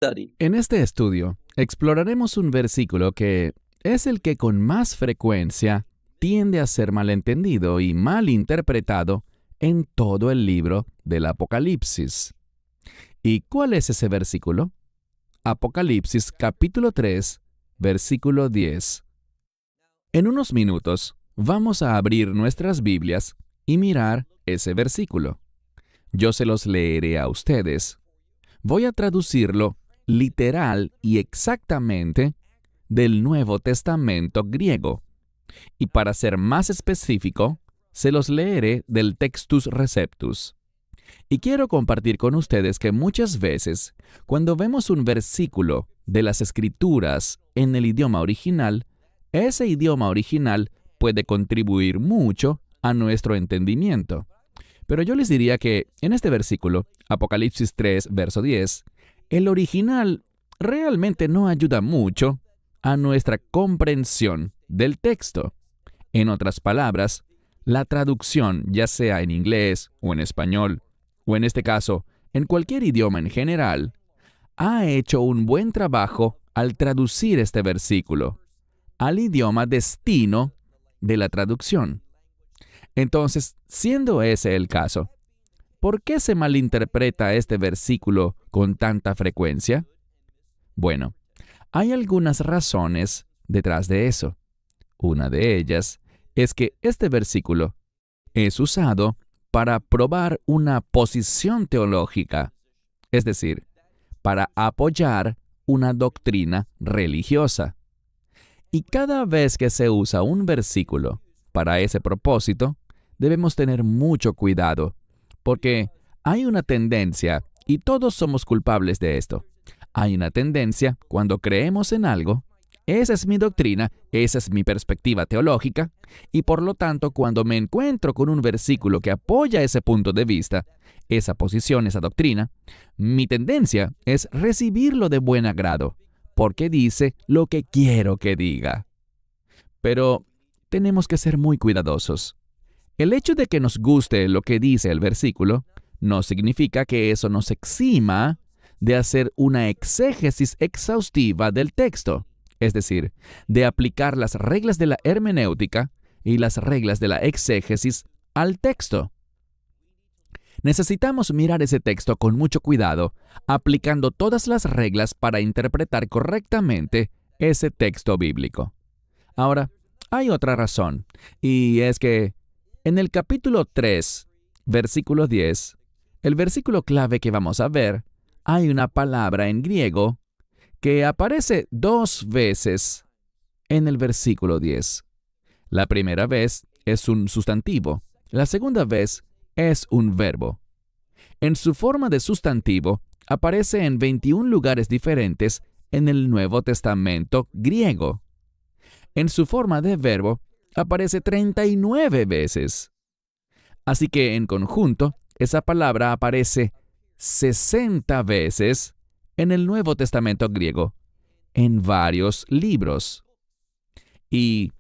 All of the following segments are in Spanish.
study. En este estudio, exploraremos un versículo que es el que con más frecuencia tiende a ser malentendido y mal interpretado en todo el libro del Apocalipsis. ¿Y cuál es ese versículo? Apocalipsis capítulo 3, versículo 10. En unos minutos vamos a abrir nuestras Biblias y mirar ese versículo. Yo se los leeré a ustedes. Voy a traducirlo literal y exactamente del Nuevo Testamento griego. Y para ser más específico, se los leeré del Textus Receptus. Y quiero compartir con ustedes que muchas veces, cuando vemos un versículo de las Escrituras en el idioma original, ese idioma original puede contribuir mucho a nuestro entendimiento. Pero yo les diría que en este versículo, Apocalipsis 3, verso 10, el original realmente no ayuda mucho a nuestra comprensión del texto. En otras palabras, la traducción, ya sea en inglés o en español, o en este caso, en cualquier idioma en general, ha hecho un buen trabajo al traducir este versículo al idioma destino de la traducción. Entonces, siendo ese el caso, ¿por qué se malinterpreta este versículo con tanta frecuencia? Bueno, hay algunas razones detrás de eso. Una de ellas es que este versículo es usado para probar una posición teológica, es decir, para apoyar una doctrina religiosa. Y cada vez que se usa un versículo para ese propósito, debemos tener mucho cuidado, porque hay una tendencia, y todos somos culpables de esto, hay una tendencia cuando creemos en algo, esa es mi doctrina, esa es mi perspectiva teológica, y por lo tanto cuando me encuentro con un versículo que apoya ese punto de vista, esa posición, esa doctrina, mi tendencia es recibirlo de buen agrado, porque dice lo que quiero que diga. Pero tenemos que ser muy cuidadosos. El hecho de que nos guste lo que dice el versículo no significa que eso nos exima de hacer una exégesis exhaustiva del texto, es decir, de aplicar las reglas de la hermenéutica y las reglas de la exégesis al texto. Necesitamos mirar ese texto con mucho cuidado, aplicando todas las reglas para interpretar correctamente ese texto bíblico. Ahora, hay otra razón, y es que en el capítulo 3, versículo 10, el versículo clave que vamos a ver, hay una palabra en griego que aparece 2 veces en el versículo 10. La primera vez es un sustantivo, la segunda vez es un verbo. En su forma de sustantivo, aparece en 21 lugares diferentes en el Nuevo Testamento griego. En su forma de verbo, aparece 39 veces. Así que en conjunto, esa palabra aparece 60 veces en el Nuevo Testamento griego, en varios libros. ¿Y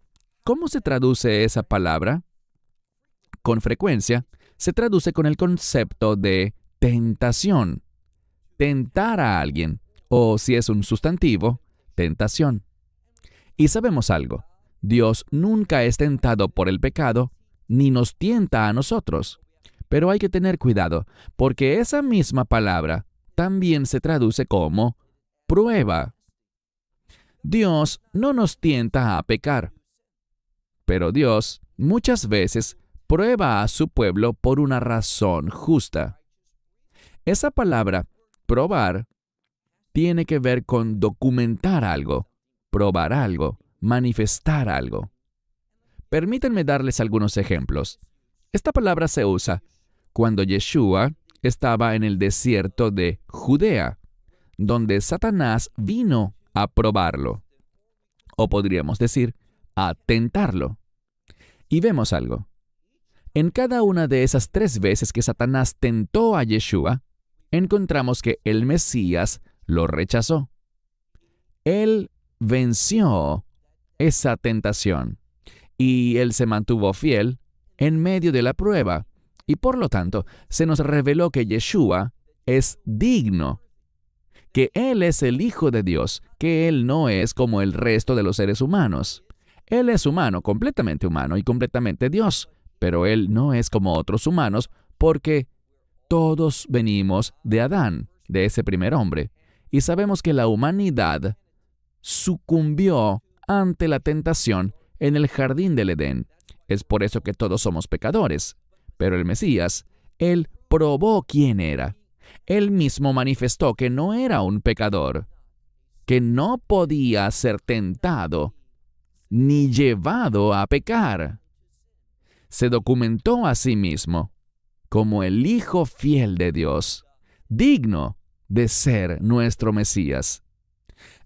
cómo se traduce esa palabra? Con frecuencia, se traduce con el concepto de tentación. Tentar a alguien, o si es un sustantivo, tentación. Y sabemos algo, Dios nunca es tentado por el pecado, ni nos tienta a nosotros. Pero hay que tener cuidado, porque esa misma palabra también se traduce como prueba. Dios no nos tienta a pecar, pero Dios muchas veces prueba a su pueblo por una razón justa. Esa palabra, probar, tiene que ver con documentar algo, probar algo, manifestar algo. Permítanme darles algunos ejemplos. Esta palabra se usa cuando Yeshua estaba en el desierto de Judea, donde Satanás vino a probarlo, o podríamos decir, a tentarlo. Y vemos algo. En cada una de esas 3 veces que Satanás tentó a Yeshua, encontramos que el Mesías lo rechazó. Él venció esa tentación y él se mantuvo fiel en medio de la prueba y por lo tanto se nos reveló que Yeshua es digno que Él es el Hijo de Dios, que Él no es como el resto de los seres humanos. Él es humano y completamente Dios, pero Él no es como otros humanos porque todos venimos de Adán, de ese primer hombre, y sabemos que la humanidad sucumbió ante la tentación en el jardín del Edén. Es por eso que todos somos pecadores. Pero el Mesías, Él probó quién era. Él mismo manifestó que no era un pecador, que no podía ser tentado ni llevado a pecar. Se documentó a sí mismo como el Hijo fiel de Dios, digno de ser nuestro Mesías.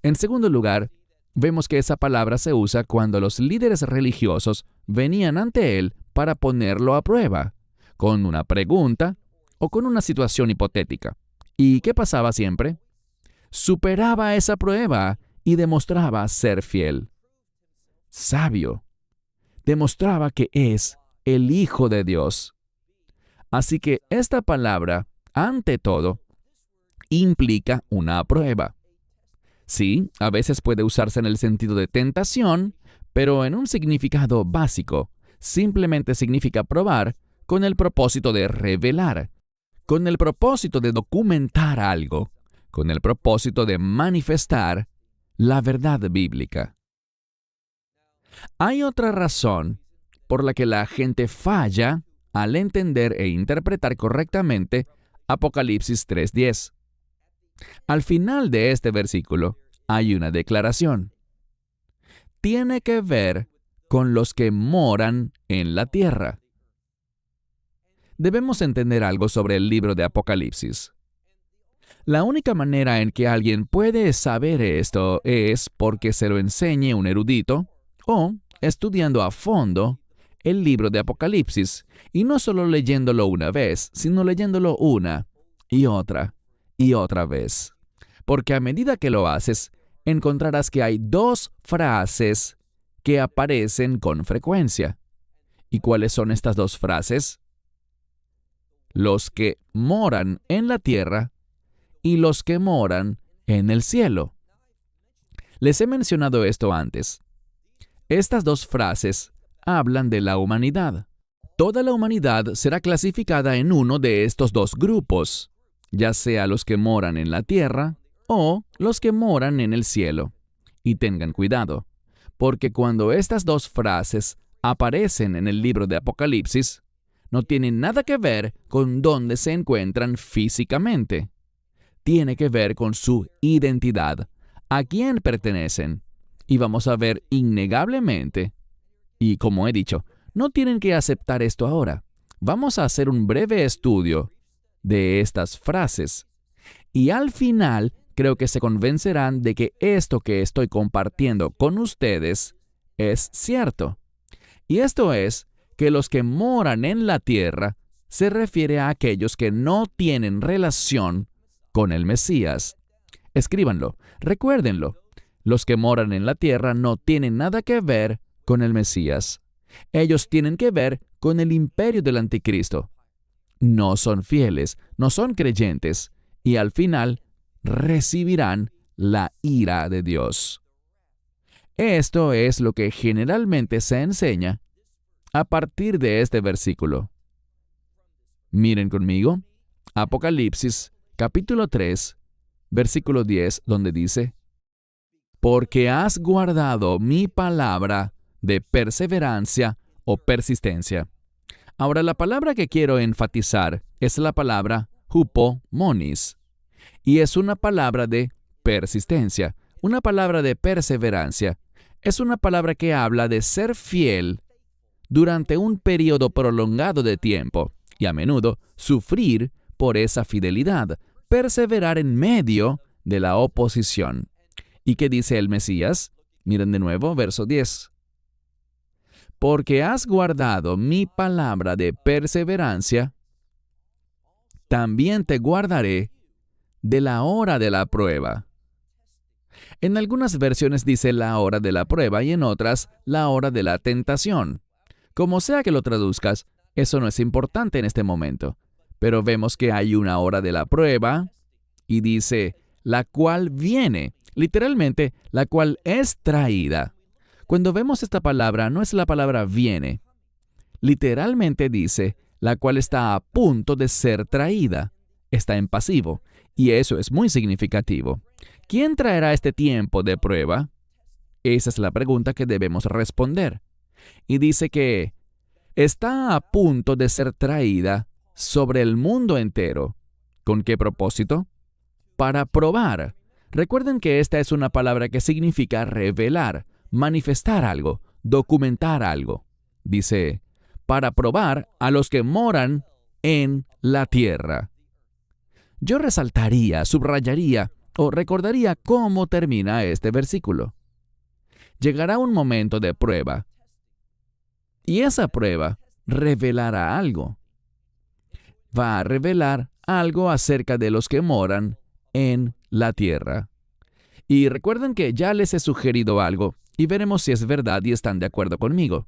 En segundo lugar, vemos que esa palabra se usa cuando los líderes religiosos venían ante Él para ponerlo a prueba, con una pregunta o con una situación hipotética. ¿Y qué pasaba siempre? Superaba esa prueba y demostraba ser fiel. Sabio. Demostraba que es el Hijo de Dios. Así que esta palabra, ante todo, implica una prueba. Sí, a veces puede usarse en el sentido de tentación, pero en un significado básico, simplemente significa probar con el propósito de revelar, con el propósito de documentar algo, con el propósito de manifestar la verdad bíblica. Hay otra razón por la que la gente falla al entender e interpretar correctamente Apocalipsis 3:10. Al final de este versículo hay una declaración. Tiene que ver con los que moran en la tierra. Debemos entender algo sobre el libro de Apocalipsis. La única manera en que alguien puede saber esto es porque se lo enseñe un erudito o estudiando a fondo el libro de Apocalipsis, y no solo leyéndolo una vez, sino leyéndolo una y otra vez. Porque a medida que lo haces, encontrarás que hay dos frases que aparecen con frecuencia. ¿Y cuáles son estas dos frases? Los que moran en la tierra y los que moran en el cielo. Les he mencionado esto antes. Estas dos frases hablan de la humanidad. Toda la humanidad será clasificada en uno de estos dos grupos, ya sea los que moran en la tierra o los que moran en el cielo. Y tengan cuidado, porque cuando estas dos frases aparecen en el libro de Apocalipsis, no tienen nada que ver con dónde se encuentran físicamente. Tiene que ver con su identidad, a quién pertenecen. Y vamos a ver innegablemente, y como he dicho, no tienen que aceptar esto ahora. Vamos a hacer un breve estudio de estas frases. Y al final, creo que se convencerán de que esto que estoy compartiendo con ustedes es cierto. Y esto es que los que moran en la tierra se refiere a aquellos que no tienen relación con el Mesías. Escríbanlo, recuérdenlo. Los que moran en la tierra no tienen nada que ver con el Mesías. Ellos tienen que ver con el imperio del anticristo. No son fieles, no son creyentes, y al final recibirán la ira de Dios. Esto es lo que generalmente se enseña a partir de este versículo. Miren conmigo, Apocalipsis, capítulo 3, versículo 10, donde dice: porque has guardado mi palabra de perseverancia o persistencia. Ahora, la palabra que quiero enfatizar es la palabra hupomonis, y es una palabra de persistencia, una palabra de perseverancia. Es una palabra que habla de ser fiel durante un periodo prolongado de tiempo y a menudo sufrir por esa fidelidad, perseverar en medio de la oposición. ¿Y qué dice el Mesías? Miren de nuevo, verso 10. Porque has guardado mi palabra de perseverancia, también te guardaré de la hora de la prueba. En algunas versiones dice la hora de la prueba y en otras la hora de la tentación. Como sea que lo traduzcas, eso no es importante en este momento. Pero vemos que hay una hora de la prueba y dice la cual viene, literalmente, la cual es traída. Cuando vemos esta palabra, no es la palabra viene. Literalmente dice, la cual está a punto de ser traída. Está en pasivo, y eso es muy significativo. ¿Quién traerá este tiempo de prueba? Esa es la pregunta que debemos responder. Y dice que está a punto de ser traída sobre el mundo entero. ¿Con qué propósito? Para probar. Recuerden que esta es una palabra que significa revelar, manifestar algo, documentar algo. Dice, para probar a los que moran en la tierra. Yo resaltaría, subrayaría o recordaría cómo termina este versículo. Llegará un momento de prueba, y esa prueba revelará algo. Va a revelar algo acerca de los que moran en la tierra. Y recuerden que ya les he sugerido algo, y veremos si es verdad y están de acuerdo conmigo.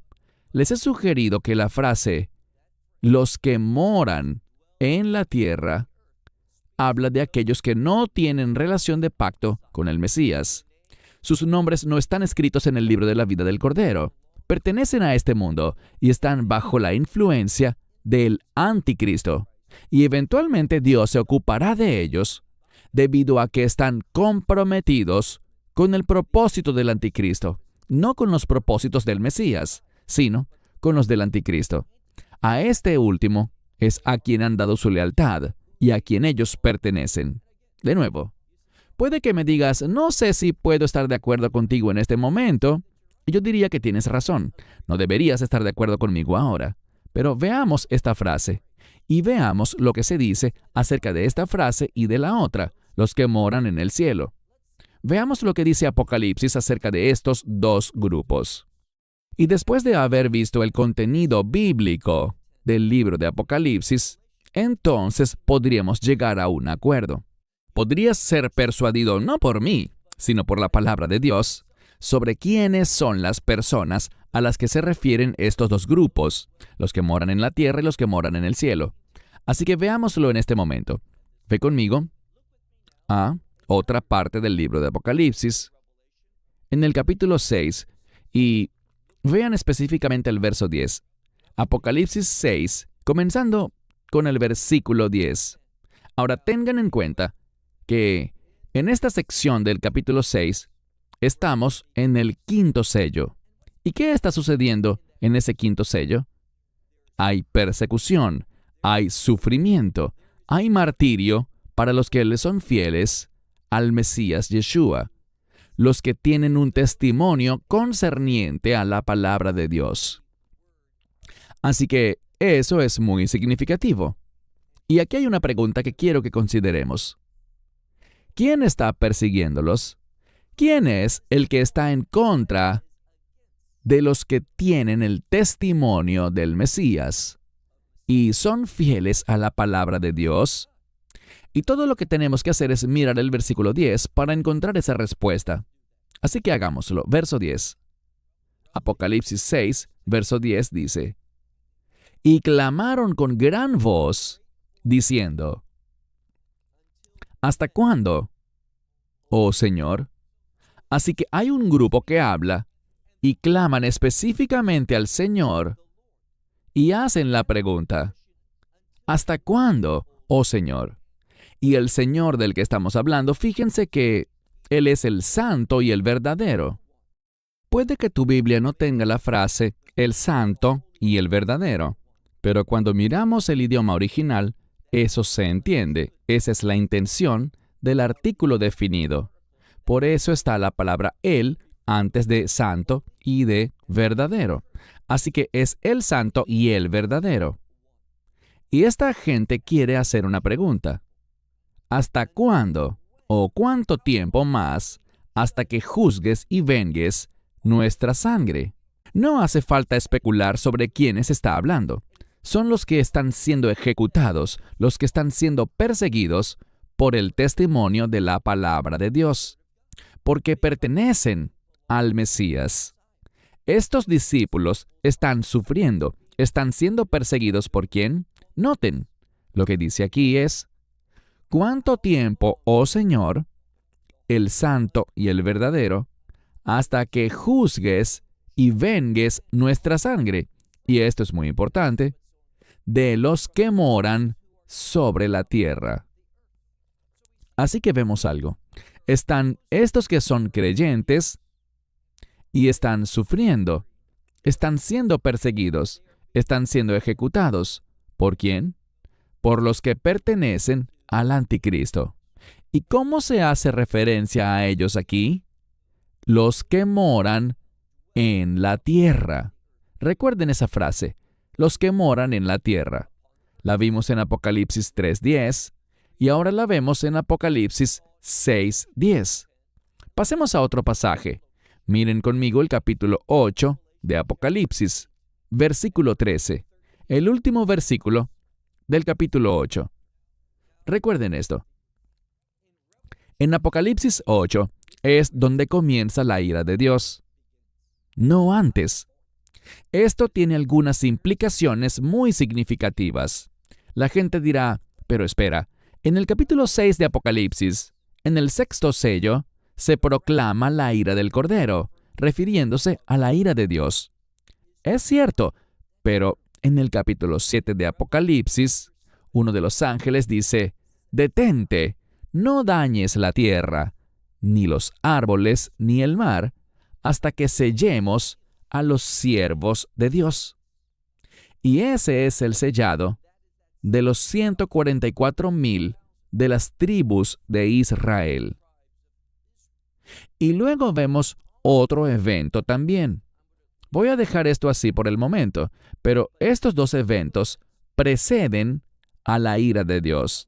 Les he sugerido que la frase, los que moran en la tierra, habla de aquellos que no tienen relación de pacto con el Mesías. Sus nombres no están escritos en el libro de la vida del Cordero. Pertenecen a este mundo y están bajo la influencia del anticristo. Y eventualmente Dios se ocupará de ellos debido a que están comprometidos con el propósito del anticristo, no con los propósitos del Mesías, sino con los del anticristo. A este último es a quien han dado su lealtad y a quien ellos pertenecen. De nuevo, puede que me digas, no sé si puedo estar de acuerdo contigo en este momento. Y yo diría que tienes razón. No deberías estar de acuerdo conmigo ahora. Pero veamos esta frase y veamos lo que se dice acerca de esta frase y de la otra, los que moran en el cielo. Veamos lo que dice Apocalipsis acerca de estos dos grupos. Y después de haber visto el contenido bíblico del libro de Apocalipsis, entonces podríamos llegar a un acuerdo. Podrías ser persuadido no por mí, sino por la palabra de Dios, sobre quiénes son las personas a las que se refieren estos dos grupos, los que moran en la tierra y los que moran en el cielo. Así que veámoslo en este momento. Ve conmigo a otra parte del libro de Apocalipsis, en el capítulo 6, y vean específicamente el verso 10. Apocalipsis 6, comenzando con el versículo 10. Ahora tengan en cuenta que en esta sección del capítulo 6 estamos en el quinto sello. ¿Y qué está sucediendo en ese quinto sello? Hay persecución, hay sufrimiento, hay martirio para los que le son fieles al Mesías Yeshua, los que tienen un testimonio concerniente a la palabra de Dios. Así que eso es muy significativo. Y aquí hay una pregunta que quiero que consideremos. ¿Quién está persiguiéndolos? ¿Quién es el que está en contra de los que tienen el testimonio del Mesías y son fieles a la palabra de Dios? Y todo lo que tenemos que hacer es mirar el versículo 10 para encontrar esa respuesta. Así que hagámoslo. Verso 10. Apocalipsis 6, verso 10 dice, y clamaron con gran voz, diciendo, ¿hasta cuándo, oh Señor? Así que hay un grupo que habla y claman específicamente al Señor y hacen la pregunta, ¿hasta cuándo, oh Señor? Y el Señor del que estamos hablando, fíjense que Él es el santo y el verdadero. Puede que tu Biblia no tenga la frase el santo y el verdadero, pero cuando miramos el idioma original, eso se entiende. Esa es la intención del artículo definido. Por eso está la palabra el antes de santo y de verdadero. Así que es el santo y el verdadero. Y esta gente quiere hacer una pregunta. ¿Hasta cuándo o cuánto tiempo más hasta que juzgues y vengues nuestra sangre? No hace falta especular sobre quiénes está hablando. Son los que están siendo ejecutados, los que están siendo perseguidos por el testimonio de la palabra de Dios, porque pertenecen al Mesías. Estos discípulos están sufriendo, están siendo perseguidos por ¿quién? Noten, lo que dice aquí es, ¿cuánto tiempo, oh Señor? el santo y el verdadero, hasta que juzgues y vengues nuestra sangre, y esto es muy importante, de los que moran sobre la tierra. Así que vemos algo. Están estos que son creyentes y están sufriendo, están siendo perseguidos, están siendo ejecutados. ¿Por quién? Por los que pertenecen al anticristo. ¿Y cómo se hace referencia a ellos aquí? Los que moran en la tierra. Recuerden esa frase, los que moran en la tierra. La vimos en Apocalipsis 3:10 y ahora la vemos en Apocalipsis 6:10. Pasemos a otro pasaje. Miren conmigo el capítulo 8 de Apocalipsis, versículo 13, el último versículo del capítulo 8. Recuerden esto. En Apocalipsis 8 es donde comienza la ira de Dios, no antes. Esto tiene algunas implicaciones muy significativas. La gente dirá, pero espera, en el capítulo 6 de Apocalipsis, en el sexto sello, se proclama la ira del Cordero, refiriéndose a la ira de Dios. Es cierto, pero en el capítulo 7 de Apocalipsis, uno de los ángeles dice, «Detente, no dañes la tierra, ni los árboles, ni el mar, hasta que sellemos a los siervos de Dios». Y ese es el sellado de los 144,000 de las tribus de Israel. Y luego vemos otro evento también. Voy a dejar esto así por el momento, pero estos dos eventos preceden a la ira de Dios.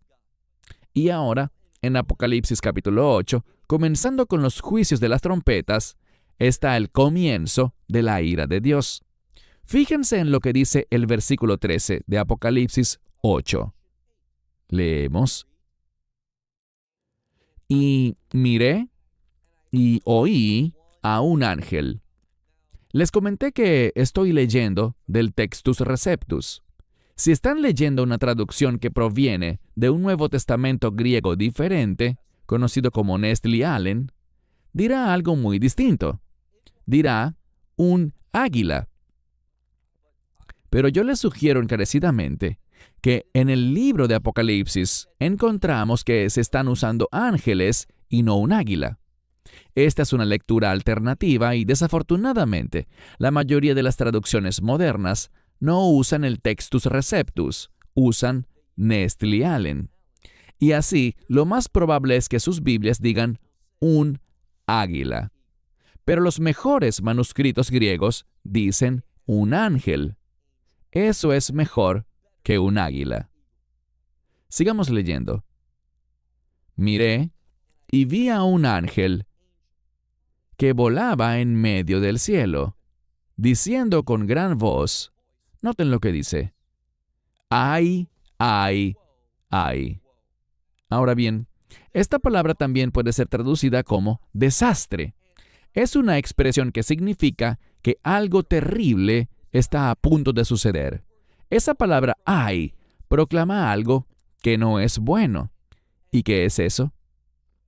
Y ahora, en Apocalipsis capítulo 8, comenzando con los juicios de las trompetas, está el comienzo de la ira de Dios. Fíjense en lo que dice el versículo 13 de Apocalipsis 8. Leemos. Y miré y oí a un ángel. Les comenté que estoy leyendo del Textus Receptus. Si están leyendo una traducción que proviene de un Nuevo Testamento griego diferente, conocido como Nestle Aland, dirá algo muy distinto. Dirá un águila. Pero yo les sugiero encarecidamente que en el libro de Apocalipsis encontramos que se están usando ángeles y no un águila. Esta es una lectura alternativa y, desafortunadamente, la mayoría de las traducciones modernas no usan el Textus Receptus, usan Nestle Aland. Y así, lo más probable es que sus Biblias digan un águila. Pero los mejores manuscritos griegos dicen un ángel. Eso es mejor que un águila. Sigamos leyendo. Miré y vi a un ángel que volaba en medio del cielo, diciendo con gran voz, noten lo que dice, ¡ay, ay, ay! Ahora bien, esta palabra también puede ser traducida como desastre. Es una expresión que significa que algo terrible está a punto de suceder. Esa palabra ay proclama algo que no es bueno. ¿Y qué es eso?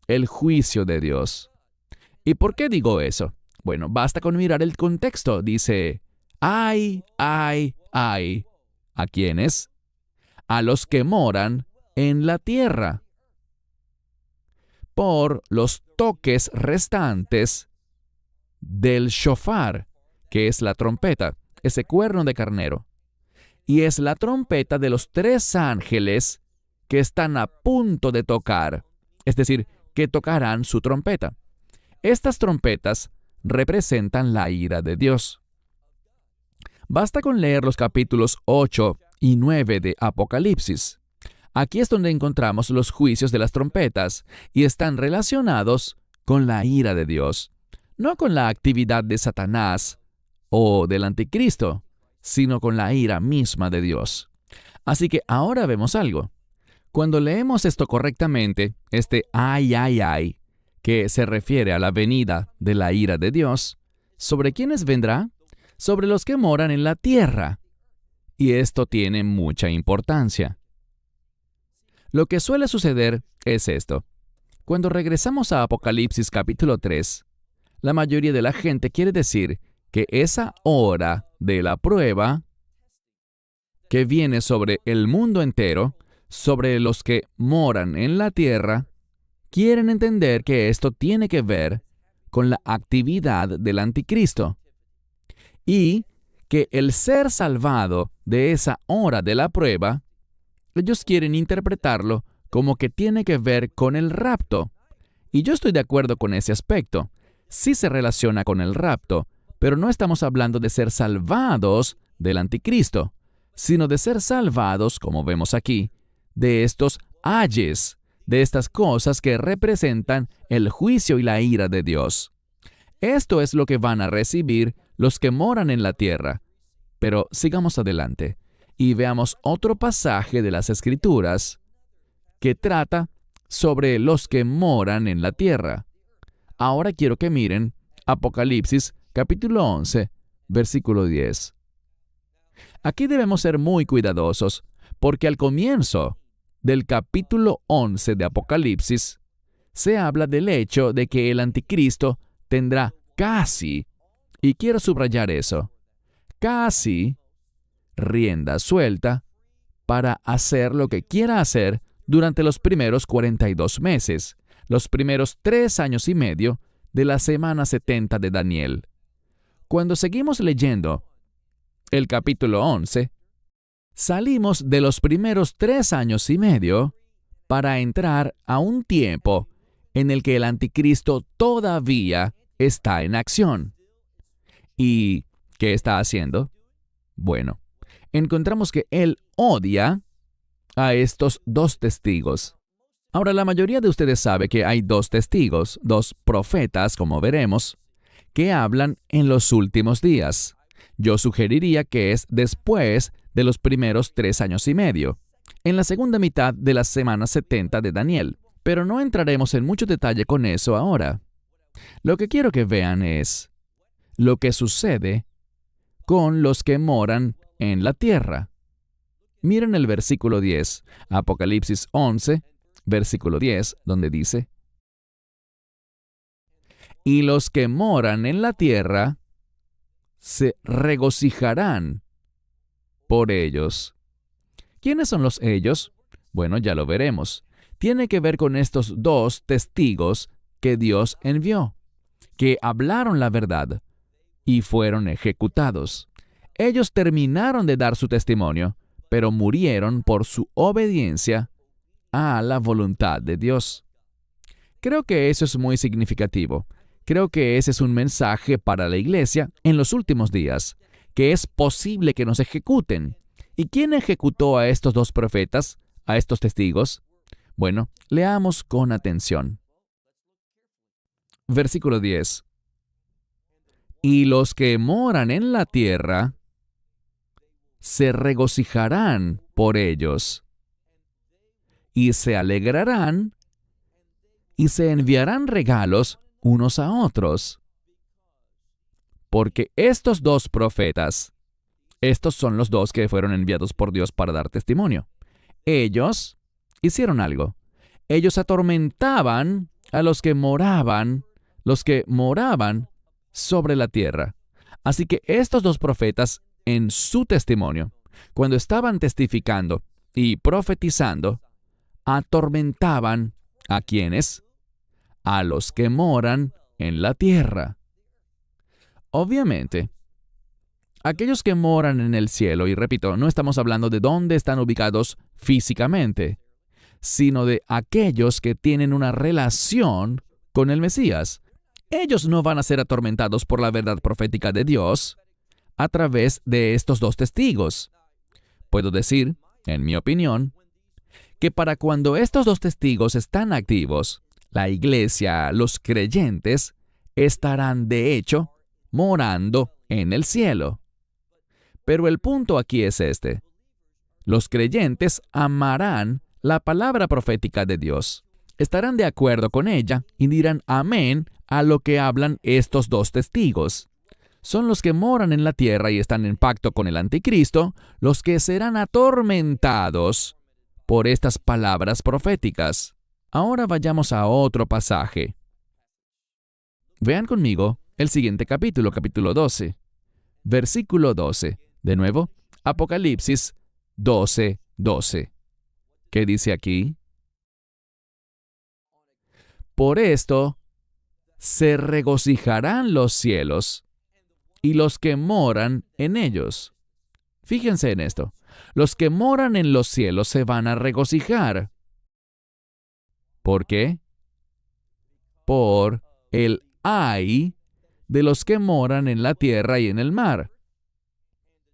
El juicio de Dios. ¿Y por qué digo eso? Bueno, basta con mirar el contexto. Dice, ay, ay, ay. ¿A quiénes? A los que moran en la tierra. Por los toques restantes del shofar, que es la trompeta, ese cuerno de carnero. Y es la trompeta de los 3 ángeles que están a punto de tocar, es decir, que tocarán su trompeta. Estas trompetas representan la ira de Dios. Basta con leer los capítulos 8 y 9 de Apocalipsis. Aquí es donde encontramos los juicios de las trompetas y están relacionados con la ira de Dios, no con la actividad de Satanás o del anticristo, sino con la ira misma de Dios. Así que ahora vemos algo. Cuando leemos esto correctamente, este ay, ay, ay, que se refiere a la venida de la ira de Dios, ¿sobre quiénes vendrá? Sobre los que moran en la tierra. Y esto tiene mucha importancia. Lo que suele suceder es esto. Cuando regresamos a Apocalipsis capítulo 3, la mayoría de la gente quiere decir que esa hora de la prueba que viene sobre el mundo entero, sobre los que moran en la tierra, quieren entender que esto tiene que ver con la actividad del anticristo y que el ser salvado de esa hora de la prueba, ellos quieren interpretarlo como que tiene que ver con el rapto. Y yo estoy de acuerdo con ese aspecto. Sí se relaciona con el rapto, pero no estamos hablando de ser salvados del anticristo, sino de ser salvados, como vemos aquí, de estos ayes, de estas cosas que representan el juicio y la ira de Dios. Esto es lo que van a recibir los que moran en la tierra. Pero sigamos adelante y veamos otro pasaje de las Escrituras que trata sobre los que moran en la tierra. Ahora quiero que miren Apocalipsis capítulo 11, versículo 10. Aquí debemos ser muy cuidadosos, porque al comienzo del capítulo 11 de Apocalipsis se habla del hecho de que el anticristo tendrá casi, y quiero subrayar eso, casi rienda suelta para hacer lo que quiera hacer durante los primeros 42 meses, los primeros 3 años y medio de la semana 70 de Daniel. Cuando seguimos leyendo el capítulo 11, salimos de los primeros 3 años y medio para entrar a un tiempo en el que el anticristo todavía está en acción. ¿Y qué está haciendo? Bueno, encontramos que él odia a estos 2 testigos. Ahora, la mayoría de ustedes sabe que hay 2 testigos, 2 profetas, como veremos, que hablan en los últimos días. Yo sugeriría que es después de los primeros 3 años y medio, en la segunda mitad de la semana 70 de Daniel. Pero no entraremos en mucho detalle con eso ahora. Lo que quiero que vean es lo que sucede con los que moran en la tierra. Miren el versículo 10, Apocalipsis 11, versículo 10, donde dice: y los que moran en la tierra se regocijarán por ellos. ¿Quiénes son los ellos? Bueno, ya lo veremos. Tiene que ver con estos 2 testigos que Dios envió, que hablaron la verdad y fueron ejecutados. Ellos terminaron de dar su testimonio, pero murieron por su obediencia a la voluntad de Dios. Creo que eso es muy significativo. Creo que ese es un mensaje para la iglesia en los últimos días, que es posible que nos ejecuten. ¿Y quién ejecutó a estos 2 profetas, a estos testigos? Bueno, leamos con atención. Versículo 10. Y los que moran en la tierra se regocijarán por ellos, y se alegrarán, y se enviarán regalos unos a otros. Porque estos 2 profetas, estos son los 2 que fueron enviados por Dios para dar testimonio, ellos hicieron algo. Ellos atormentaban a los que moraban sobre la tierra. Así que estos 2 profetas, en su testimonio, cuando estaban testificando y profetizando, atormentaban ¿a quiénes? A los que moran en la tierra. Obviamente, aquellos que moran en el cielo, y repito, no estamos hablando de dónde están ubicados físicamente, sino de aquellos que tienen una relación con el Mesías. Ellos no van a ser atormentados por la verdad profética de Dios a través de estos 2 testigos. Puedo decir, en mi opinión, que para cuando estos 2 testigos están activos, la iglesia, los creyentes, estarán de hecho morando en el cielo. Pero el punto aquí es este: los creyentes amarán la palabra profética de Dios, estarán de acuerdo con ella y dirán amén a lo que hablan estos 2 testigos. Son los que moran en la tierra y están en pacto con el anticristo, los que serán atormentados por estas palabras proféticas. Ahora vayamos a otro pasaje. Vean conmigo el siguiente capítulo, capítulo 12, versículo 12. De nuevo, Apocalipsis 12, 12. ¿Qué dice aquí? Por esto se regocijarán los cielos y los que moran en ellos. Fíjense en esto. Los que moran en los cielos se van a regocijar. ¿Por qué? Por el ay de los que moran en la tierra y en el mar.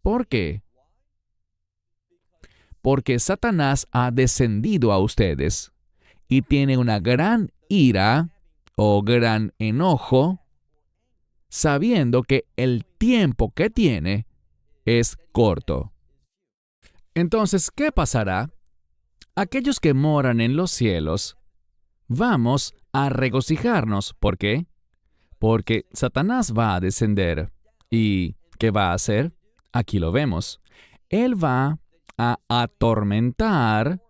¿Por qué? Porque Satanás ha descendido a ustedes y tiene una gran ira o gran enojo, sabiendo que el tiempo que tiene es corto. Entonces, ¿qué pasará? Aquellos que moran en los cielos, vamos a regocijarnos. ¿Por qué? Porque Satanás va a descender. ¿Y qué va a hacer? Aquí lo vemos. Él va a atormentar,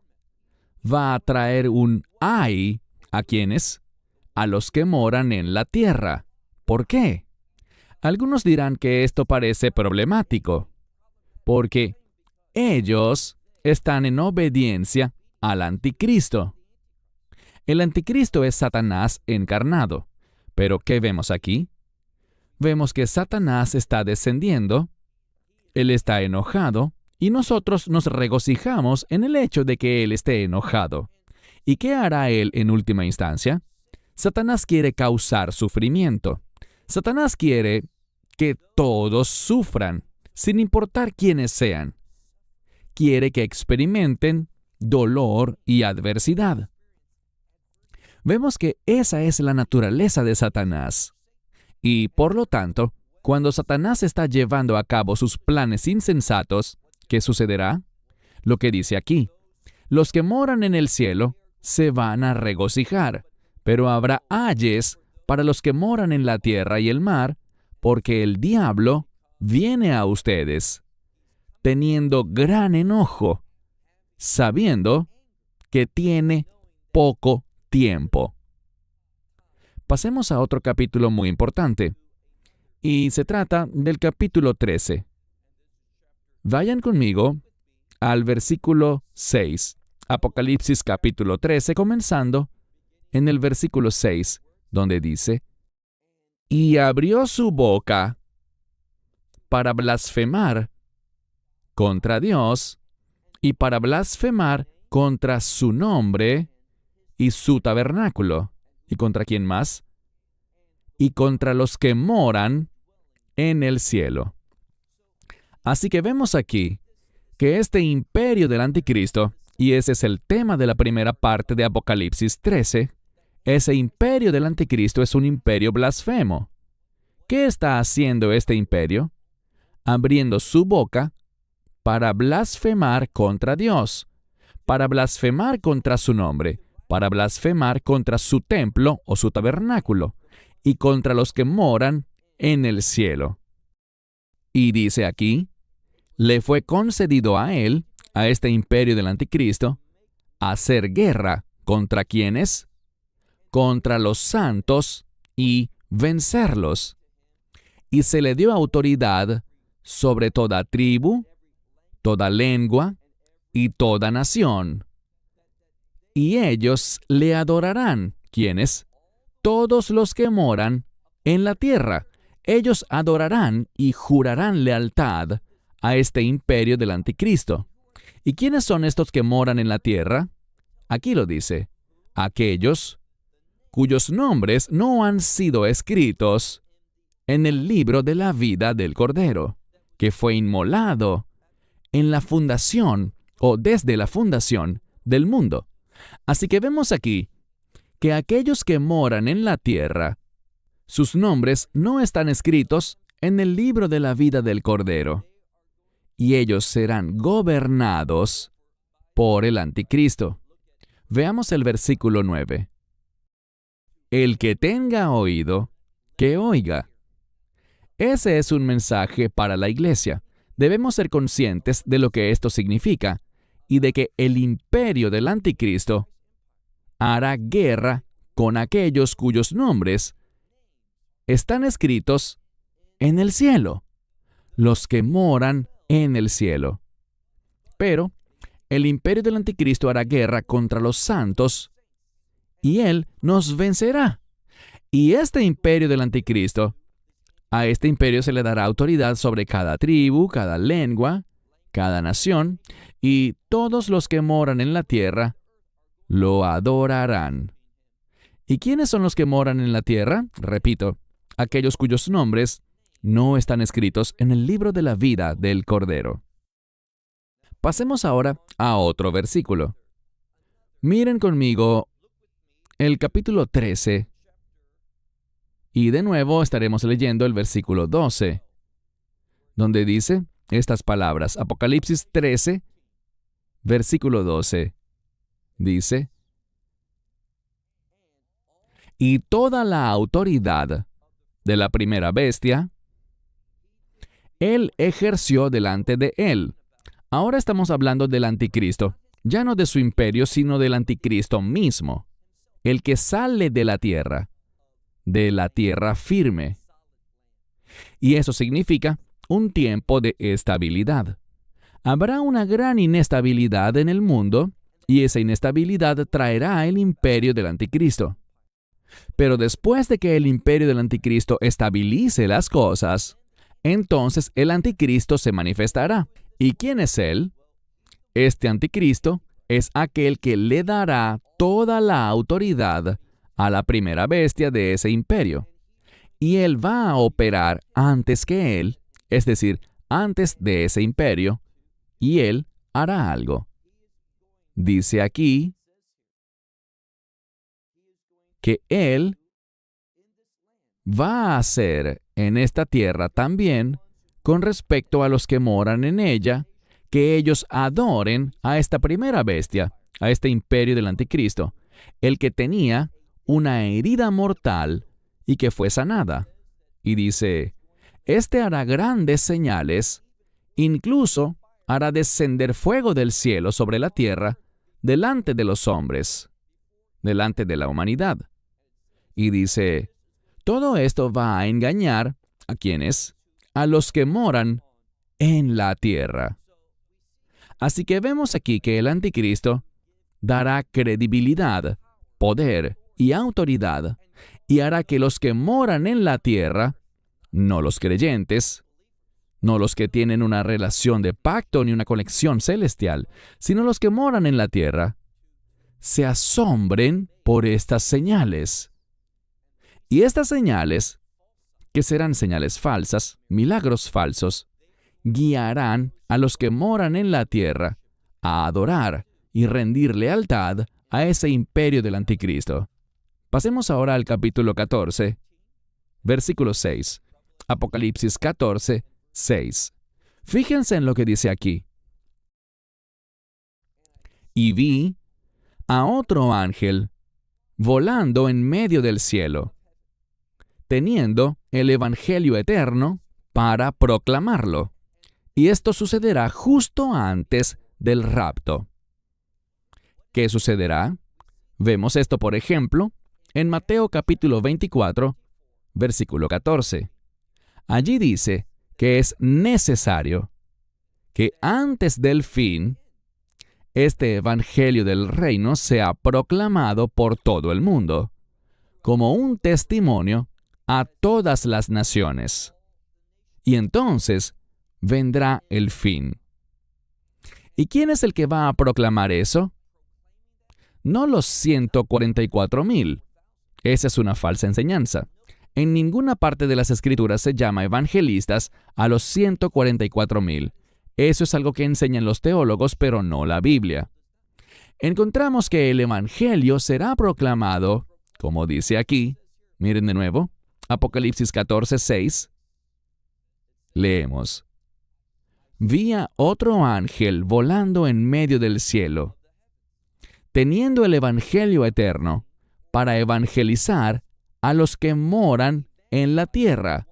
va a traer un ay. ¿A quiénes? A los que moran en la tierra. ¿Por qué? Algunos dirán que esto parece problemático, porque ellos están en obediencia al anticristo. El anticristo es Satanás encarnado. Pero ¿qué vemos aquí? Vemos que Satanás está descendiendo, él está enojado, y nosotros nos regocijamos en el hecho de que él esté enojado. ¿Y qué hará él en última instancia? Satanás quiere causar sufrimiento. Satanás quiere que todos sufran, sin importar quiénes sean. Quiere que experimenten dolor y adversidad. Vemos que esa es la naturaleza de Satanás. Y por lo tanto, cuando Satanás está llevando a cabo sus planes insensatos, ¿qué sucederá? Lo que dice aquí: los que moran en el cielo se van a regocijar, pero habrá ayes para los que moran en la tierra y el mar, porque el diablo viene a ustedes, teniendo gran enojo, sabiendo que tiene poco tiempo. Pasemos a otro capítulo muy importante, y se trata del capítulo 13. Vayan conmigo al versículo 6, Apocalipsis capítulo 13, comenzando en el versículo 6, donde dice: y abrió su boca para blasfemar contra Dios y para blasfemar contra su nombre y su tabernáculo. ¿Y contra quién más? Y contra los que moran en el cielo. Así que vemos aquí que este imperio del anticristo, y ese es el tema de la primera parte de Apocalipsis 13, ese imperio del anticristo es un imperio blasfemo. ¿Qué está haciendo este imperio? Abriendo su boca para blasfemar contra Dios, para blasfemar contra su nombre, para blasfemar contra su templo o su tabernáculo, y contra los que moran en el cielo. Y dice aquí, le fue concedido a él, a este imperio del anticristo, hacer guerra ¿contra quiénes? Contra los santos y vencerlos. Y se le dio autoridad sobre toda tribu, toda lengua y toda nación. Y ellos le adorarán. ¿Quiénes? Todos los que moran en la tierra. Ellos adorarán y jurarán lealtad a este imperio del anticristo. ¿Y quiénes son estos que moran en la tierra? Aquí lo dice: aquellos cuyos nombres no han sido escritos en el libro de la vida del Cordero, que fue inmolado en la fundación o desde la fundación del mundo. Así que vemos aquí que aquellos que moran en la tierra, sus nombres no están escritos en el libro de la vida del Cordero, y ellos serán gobernados por el anticristo. Veamos el versículo 9. El que tenga oído, que oiga. Ese es un mensaje para la iglesia. Debemos ser conscientes de lo que esto significa y de que el imperio del anticristo hará guerra con aquellos cuyos nombres están escritos en el cielo, los que moran en el cielo. Pero el imperio del anticristo hará guerra contra los santos y él nos vencerá. Y este imperio del anticristo, a este imperio se le dará autoridad sobre cada tribu, cada lengua, cada nación, y todos los que moran en la tierra lo adorarán. ¿Y quiénes son los que moran en la tierra? Repito, aquellos cuyos nombres no están escritos en el libro de la vida del Cordero. Pasemos ahora a otro versículo. Miren conmigo el capítulo 13. Y de nuevo estaremos leyendo el versículo 12, donde dice estas palabras. Apocalipsis 13, versículo 12. Dice: y toda la autoridad de la primera bestia, él ejerció delante de él. Ahora estamos hablando del anticristo, ya no de su imperio, sino del anticristo mismo, el que sale de la tierra firme. Y eso significa un tiempo de estabilidad. Habrá una gran inestabilidad en el mundo, y esa inestabilidad traerá el imperio del anticristo. Pero después de que el imperio del anticristo estabilice las cosas, entonces el anticristo se manifestará. ¿Y quién es él? Este anticristo es aquel que le dará toda la autoridad a la primera bestia de ese imperio. Y él va a operar antes que él, es decir, antes de ese imperio, y él hará algo. Dice aquí que él va a hacer en esta tierra también, con respecto a los que moran en ella, que ellos adoren a esta primera bestia, a este imperio del anticristo, el que tenía una herida mortal y que fue sanada. Y dice: este hará grandes señales, incluso hará descender fuego del cielo sobre la tierra, delante de los hombres, delante de la humanidad. Y dice, todo esto va a engañar ¿a quiénes? A los que moran en la tierra. Así que vemos aquí que el anticristo dará credibilidad, poder y autoridad, y hará que los que moran en la tierra, no los creyentes, no los que tienen una relación de pacto ni una conexión celestial, sino los que moran en la tierra, se asombren por estas señales. Y estas señales, que serán señales falsas, milagros falsos, guiarán a los que moran en la tierra a adorar y rendir lealtad a ese imperio del anticristo. Pasemos ahora al capítulo 14, versículo 6. Apocalipsis 14, 6. Fíjense en lo que dice aquí. Y vi a otro ángel volando en medio del cielo, teniendo el evangelio eterno para proclamarlo. Y esto sucederá justo antes del rapto. ¿Qué sucederá? Vemos esto, por ejemplo, en Mateo capítulo 24, versículo 14. Allí dice que es necesario que antes del fin, este evangelio del reino sea proclamado por todo el mundo, como un testimonio a todas las naciones. Y entonces vendrá el fin. ¿Y quién es el que va a proclamar eso? No los 144,000. Esa es una falsa enseñanza. En ninguna parte de las Escrituras se llama evangelistas a los 144,000. Eso es algo que enseñan los teólogos, pero no la Biblia. Encontramos que el evangelio será proclamado, como dice aquí. Miren de nuevo, Apocalipsis 14, 6. Leemos: vi a otro ángel volando en medio del cielo, teniendo el evangelio eterno para evangelizar a los que moran en la tierra,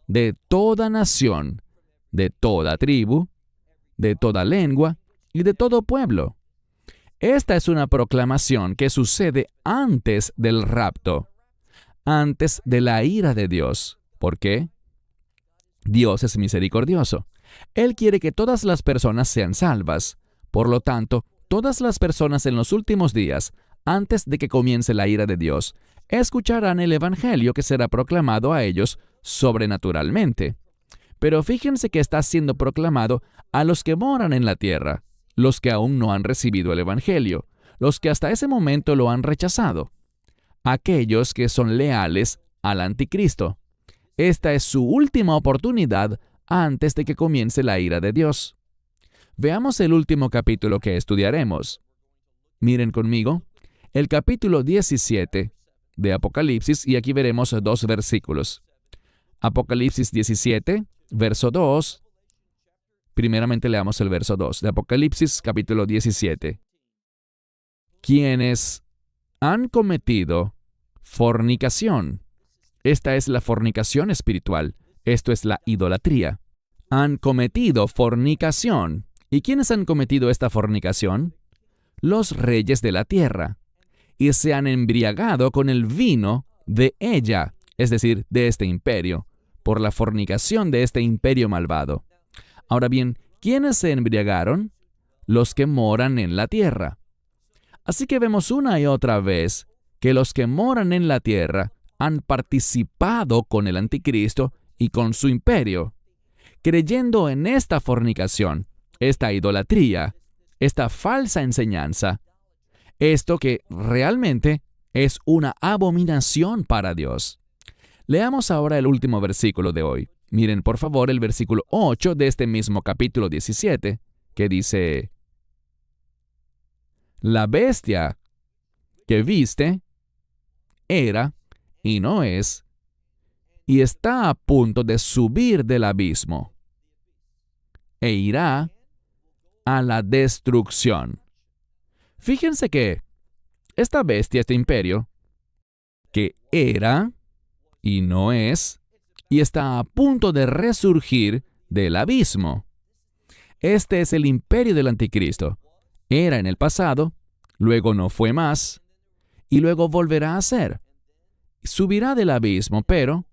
de toda nación, de toda tribu, de toda lengua y de todo pueblo. Esta es una proclamación que sucede antes del rapto, antes de la ira de Dios. ¿Por qué? Dios es misericordioso. Él quiere que todas las personas sean salvas. Por lo tanto, todas las personas en los últimos días, antes de que comience la ira de Dios, escucharán el Evangelio que será proclamado a ellos sobrenaturalmente. Pero fíjense que está siendo proclamado a los que moran en la tierra, los que aún no han recibido el Evangelio, los que hasta ese momento lo han rechazado, aquellos que son leales al anticristo. Esta es su última oportunidad antes de que comience la ira de Dios. Veamos el último capítulo que estudiaremos. Miren conmigo, el capítulo 17 de Apocalipsis, y aquí veremos 2 versículos. Apocalipsis 17, verso 2. Primeramente leamos el verso 2 de Apocalipsis capítulo 17. Quienes han cometido fornicación. Esta es la fornicación espiritual. Esto es la idolatría. Han cometido fornicación. ¿Y quiénes han cometido esta fornicación? Los reyes de la tierra. Y se han embriagado con el vino de ella, es decir, de este imperio, por la fornicación de este imperio malvado. Ahora bien, ¿quiénes se embriagaron? Los que moran en la tierra. Así que vemos una y otra vez que los que moran en la tierra han participado con el anticristo y con su imperio, creyendo en esta fornicación, esta idolatría, esta falsa enseñanza, esto que realmente es una abominación para Dios. Leamos ahora el último versículo de hoy. Miren por favor el versículo 8 de este mismo capítulo 17, que dice: La bestia que viste era y no es, y está a punto de subir del abismo, e irá a la destrucción. Fíjense que esta bestia, este imperio, que era y no es, y está a punto de resurgir del abismo. Este es el imperio del anticristo. Era en el pasado, luego no fue más, y luego volverá a ser. Subirá del abismo, pero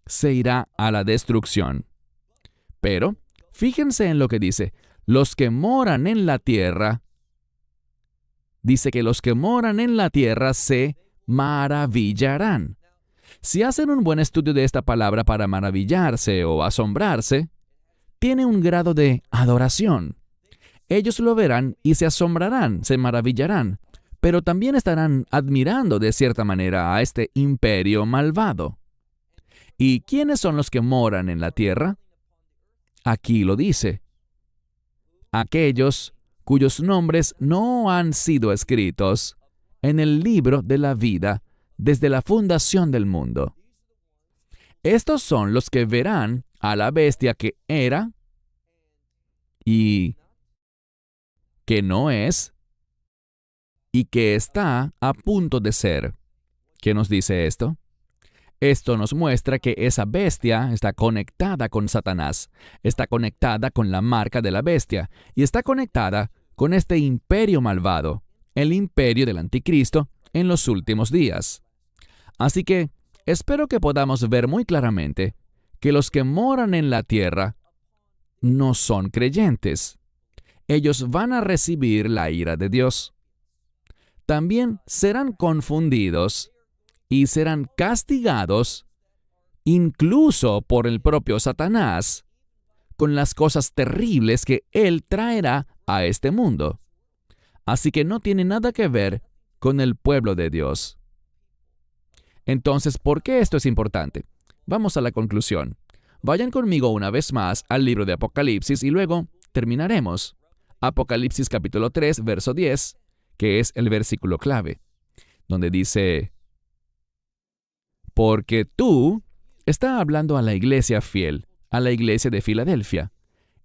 se irá a la destrucción. Pero, fíjense en lo que dice, los que moran en la tierra, dice que los que moran en la tierra se maravillarán. Si hacen un buen estudio de esta palabra para maravillarse o asombrarse, tiene un grado de adoración. Ellos lo verán y se asombrarán, se maravillarán, pero también estarán admirando de cierta manera a este imperio malvado. ¿Y quiénes son los que moran en la tierra? Aquí lo dice: aquellos cuyos nombres no han sido escritos en el libro de la vida desde la fundación del mundo. Estos son los que verán a la bestia que era y que no es y que está a punto de ser. ¿Qué nos dice esto? Esto nos muestra que esa bestia está conectada con Satanás, está conectada con la marca de la bestia y está conectada con este imperio malvado, el imperio del anticristo en los últimos días. Así que espero que podamos ver muy claramente que los que moran en la tierra no son creyentes. Ellos van a recibir la ira de Dios. También serán confundidos y serán castigados, incluso por el propio Satanás, con las cosas terribles que él traerá a este mundo. Así que no tiene nada que ver con el pueblo de Dios. Entonces, ¿por qué esto es importante? Vamos a la conclusión. Vayan conmigo una vez más al libro de Apocalipsis y luego terminaremos. Apocalipsis capítulo 3, verso 10, que es el versículo clave, donde dice: porque tú, está hablando a la iglesia fiel, a la iglesia de Filadelfia,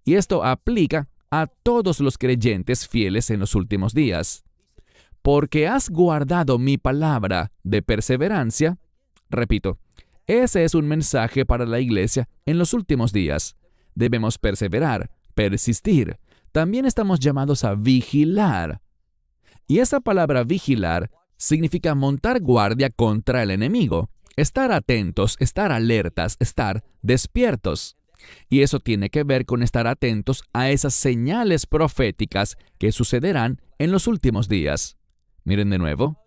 y esto aplica a todos los creyentes fieles en los últimos días. Porque has guardado mi palabra de perseverancia. Repito, ese es un mensaje para la iglesia en los últimos días. Debemos perseverar, persistir. También estamos llamados a vigilar. Y esa palabra vigilar significa montar guardia contra el enemigo, estar atentos, estar alertas, estar despiertos. Y eso tiene que ver con estar atentos a esas señales proféticas que sucederán en los últimos días. Miren de nuevo.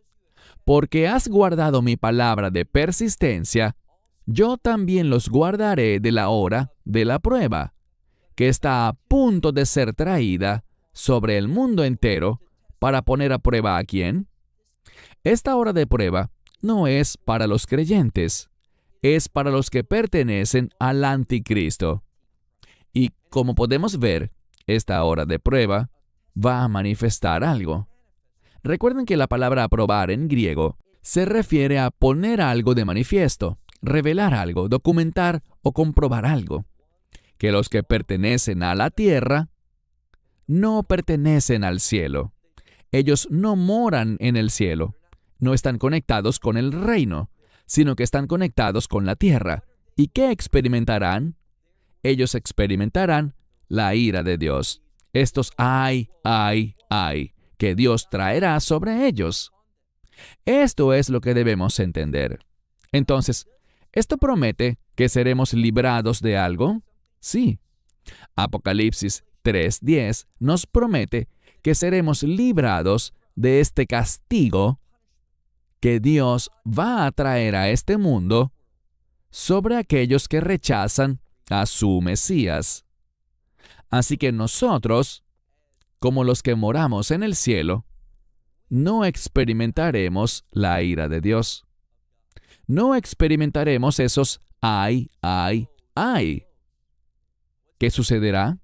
Porque has guardado mi palabra de persistencia, yo también los guardaré de la hora de la prueba, que está a punto de ser traída sobre el mundo entero para poner a prueba a quién. Esta hora de prueba no es para los creyentes, es para los que pertenecen al anticristo. Y como podemos ver, esta hora de prueba va a manifestar algo. Recuerden que la palabra aprobar en griego se refiere a poner algo de manifiesto, revelar algo, documentar o comprobar algo. Que los que pertenecen a la tierra no pertenecen al cielo. Ellos no moran en el cielo. No están conectados con el reino, sino que están conectados con la tierra. ¿Y qué experimentarán? Ellos experimentarán la ira de Dios. Estos ay, que Dios traerá sobre ellos. Esto es lo que debemos entender. Entonces, ¿esto promete que seremos librados de algo? Sí. Apocalipsis 3:10 nos promete que seremos librados de este castigo que Dios va a traer a este mundo sobre aquellos que rechazan a su Mesías. Así que nosotros, como los que moramos en el cielo, no experimentaremos la ira de Dios. No experimentaremos esos ay. ¿Qué sucederá?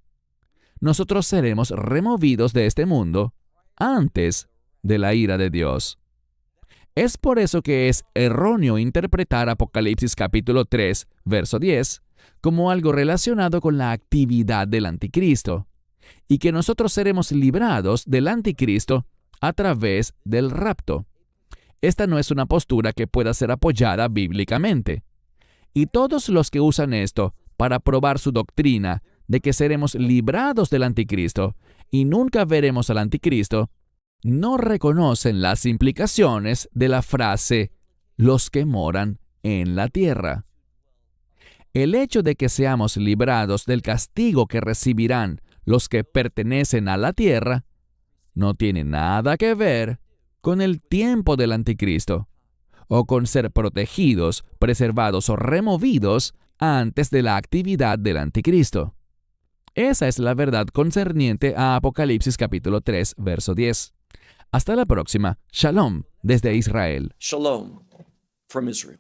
Nosotros seremos removidos de este mundo antes de la ira de Dios. Es por eso que es erróneo interpretar Apocalipsis capítulo 3, verso 10, como algo relacionado con la actividad del anticristo, y que nosotros seremos librados del anticristo a través del rapto. Esta no es una postura que pueda ser apoyada bíblicamente. Y todos los que usan esto para probar su doctrina de que seremos librados del anticristo y nunca veremos al anticristo, no reconocen las implicaciones de la frase «los que moran en la tierra». El hecho de que seamos librados del castigo que recibirán los que pertenecen a la tierra no tiene nada que ver con el tiempo del anticristo o con ser protegidos, preservados o removidos antes de la actividad del anticristo. Esa es la verdad concerniente a Apocalipsis capítulo 3, verso 10. Hasta la próxima. Shalom desde Israel. Shalom from Israel.